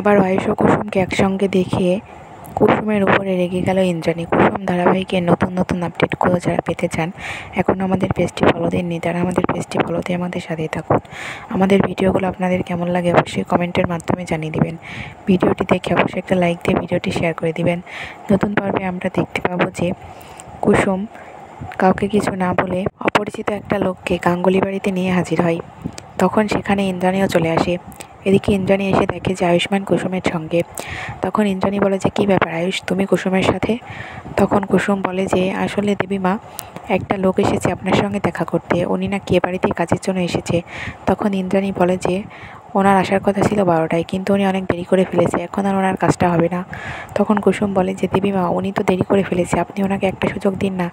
আবার আয়ুষ ও কুসুমকে একসঙ্গে দেখে কুসুমের উপরে রেগে গেল ইন্দ্রাণী। কুসুম ধারাবাহিকের নতুন নতুন আপডেটগুলো যারা পেতে চান, এখন আমাদের পেজটি ফলো দিননি, তারা আমাদের পেজটি ফলো দিয়ে আমাদের সাথেই থাকুন। আমাদের ভিডিওগুলো আপনাদের কেমন লাগে অবশ্যই কমেন্টের মাধ্যমে জানিয়ে দিবেন। ভিডিওটি দেখে অবশ্যই একটা লাইক দিয়ে ভিডিওটি শেয়ার করে দিবেন। নতুন পর্বে আমরা দেখতে পাবো যে কুসুম কাউকে কিছু না বলে অপরিচিত একটা লোককে গাঙ্গুলি বাড়িতে নিয়ে হাজির হয়। তখন সেখানে ইন্দ্রাণীও চলে আসে। এদিকে ইন্দ্রাণী এসে দেখে যে আয়ুষ্মান কুসুমের সঙ্গে। তখন ইন্দ্রাণী বলে যে, কী ব্যাপার আয়ুষ, তুমি কুসুমের সাথে? তখন কুসুম বলে যে, আসলে দেবীমা, একটা লোক এসেছে আপনার সঙ্গে দেখা করতে, উনি নাকি এ বাড়িতে কাজের জন্য এসেছে। তখন ইন্দ্রাণী বলে যে, ওনার আসার কথা ছিল 12টায়, কিন্তু উনি অনেক দেরি করে ফেলেছে, এখন আর ওনার কাজটা হবে না। তখন কুসুম বলে যে, দেবীমা, উনি তো দেরি করে ফেলেছে, আপনি ওনাকে একটা সুযোগ দিন না।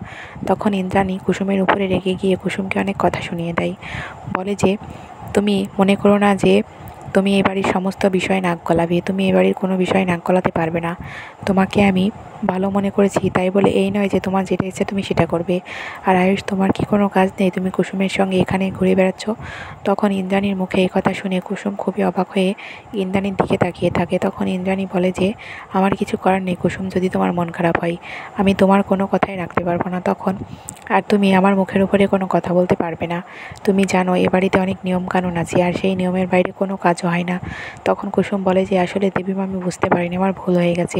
তখন ইন্দ্রাণী কুসুমের উপরে রেগে গিয়ে কুসুমকে অনেক কথা শুনিয়ে দেয়। বলে যে, তুমি মনে করো না যে তুমি এ বাড়ির সমস্ত বিষয়ে নাক গলাবে, তুমি এ বাড়ির কোনো বিষয়ে নাক গলাতে পারবে না। তোমাকে আমি ভালো মনে করেছি, তাই বলে এই নয় যে তোমার যেটা ইচ্ছে তুমি সেটা করবে। আর আয়ুষ, তোমার কি কোনো কাজ নেই? তুমি কুসুমের সঙ্গে এখানে ঘুরে বেড়াচ্ছ। তখন ইন্দ্রাণীর মুখে এই কথা শুনে কুসুম খুবই অবাক হয়ে ইন্দ্রাণীর দিকে তাকিয়ে থাকে। তখন ইন্দ্রাণী বলে যে, আমার কিছু করার নেই কুসুম, যদি তোমার মন খারাপ হয়, আমি তোমার কোনো কথাই রাখতে পারবো না তখন। আর তুমি আমার মুখের উপরে কোনো কথা বলতে পারবে না। তুমি জানো এ বাড়িতে অনেক নিয়মকানুন আছে, আর সেই নিয়মের বাইরে কোনো কাজও হয় না। তখন কুসুম বলে যে, আসলে দেবীমা, আমি বুঝতে পারিনি, আমার ভুল হয়ে গেছে।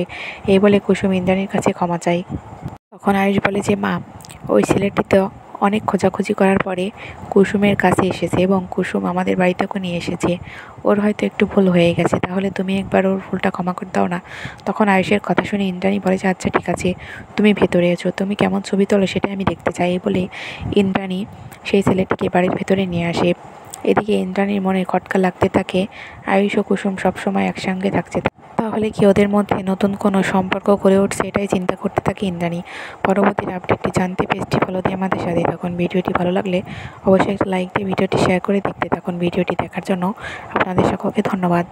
এই বলে কুসুম ইন্দ্রাণীর কাছে ক্ষমা চায়। তখন আয়ুষ বলে যে, মা, ওই ছেলেটি তো অনেক খোঁজাখুঁজি করার পরে কুসুমের কাছে এসেছে, এবং কুসুম আমাদের বাড়িতেও নিয়ে এসেছে। ওর হয়তো একটু ভুল হয়ে গেছে, তাহলে তুমি একবার ওর ভুলটা ক্ষমা করে দাও না। তখন আয়ুষের কথা শুনে ইন্দ্রাণী বলে যে, আচ্ছা ঠিক আছে, তুমি ভেতরে এসো, তুমি কেমন ছবি তোলো সেটা আমি দেখতে চাই। এই বলে ইন্দ্রাণী সেই ছেলেটিকে বাড়ির ভেতরে নিয়ে আসে। এদিকে ইন্দ্রাণীর মনে খটকা লাগতে থাকে, আয়ুষ ও কুসুম সবসময় একসঙ্গে থাকছে, তাহলে কি ওদের মধ্যে নতুন কোনো সম্পর্ক গড়ে উঠছে? এটাই চিন্তা করতে থাকে ইন্দ্রাণী। পরবর্তী আপডেটটি জানতে পেজটি ফলো দিয়ে আমাদের সাথে থাকুন। ভিডিওটি ভালো লাগলে অবশ্যই একটা লাইক দিয়ে ভিডিওটি শেয়ার করে দেখতে থাকুন। ভিডিওটি দেখার জন্য আপনাদের সকলকে ধন্যবাদ।